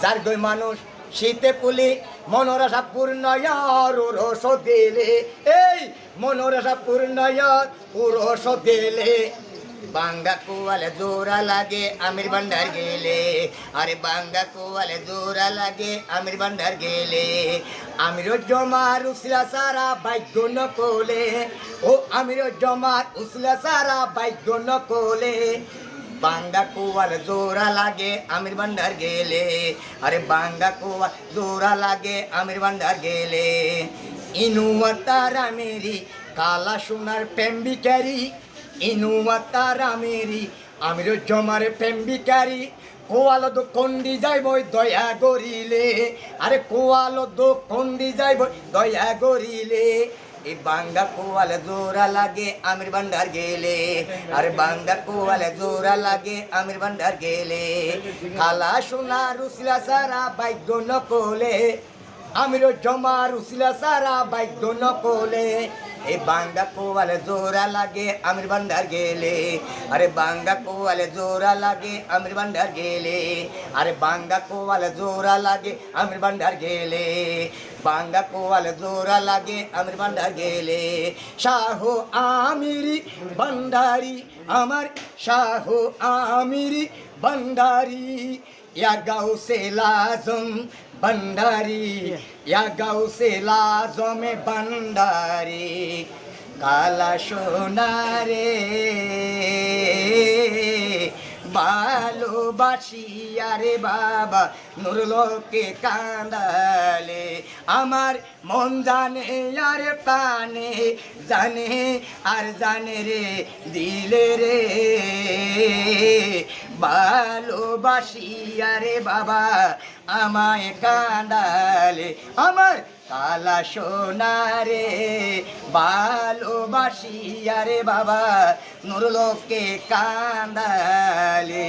যার দুই মানুষ শীতে পুলি মনোরসা পূর্ণয়র রস দিলে এই মনোরসা পূর্ণয়র রস দিলে বাঙ্গা কুয়ালে জোড়া লাগে আমির ভান্ডার গেলে আরে বাঙ্গা কুয়ালে জোড়া লাগে আমির ভান্ডার গেলে আমির জমার উসলা সারা বাইক ন কোলে ও আমির জমার উসলা সারা বাইক ন কোলে বাঙ্গা কুয়াল জোড়া লাগে আমির ভান্ডার গেলে আরে বাঙ্গা কুয়াল জোড়া লাগে আমির ভান্ডার গেলে ইনুয়া তারা মেরি কালা সোনার প্রেমিকারি ইনুয়া তারা মেরি আমির জমার প্রেমিকারি কোয়ালো দো কন্ডি যাইব দয়া করিলে আরে কোয়ালো দো কন্ডি যাইব দয়া করিলে এই বাঙ্গা কোয়ালে জোড়া লাগে আমির ভান্ডার গেলে আরে বাঙ্গা কোয়ালে জোড়া লাগে আমির ভান্ডার গেলে কালা সোনা রুসিলা সারা বাইক ন কোলে আমির জমা রুসিলা সারা বাইক ন কোলে এই বাঙ্গা কোয়ালে জোড়া লাগে আমির ভান্ডার গেলে আরে বাঙ্গা কোয়ালে জোড়া লাগে আমির ভান্ডার গেলে আরে বাঙ্গা কোয়ালে জোড়া লাগে আমির ভান্ডার গেলে বাঙ্গা কোয়ালে জোড়া লাগে আমির ভান্ডার গেলে শাহ আমিরি ভান্ডারি আমার শাহ আমিরি ভান্ডারি ইয়া গাউসে লাজম भंडारी या गाँव से लाजो में भंडारी काला सोना रे ভালোবাসি আরে বাবা নুরলোকে কান্দালে আমার মন জানে আর প্রাণে জানে আর জানে রে দিলে রে ভালোবাসি আরে বাবা আমায় কান্দালে আমার কালা সোনা রে ভালোবাসি আরে বাবা নুরলোকে কান্দালে।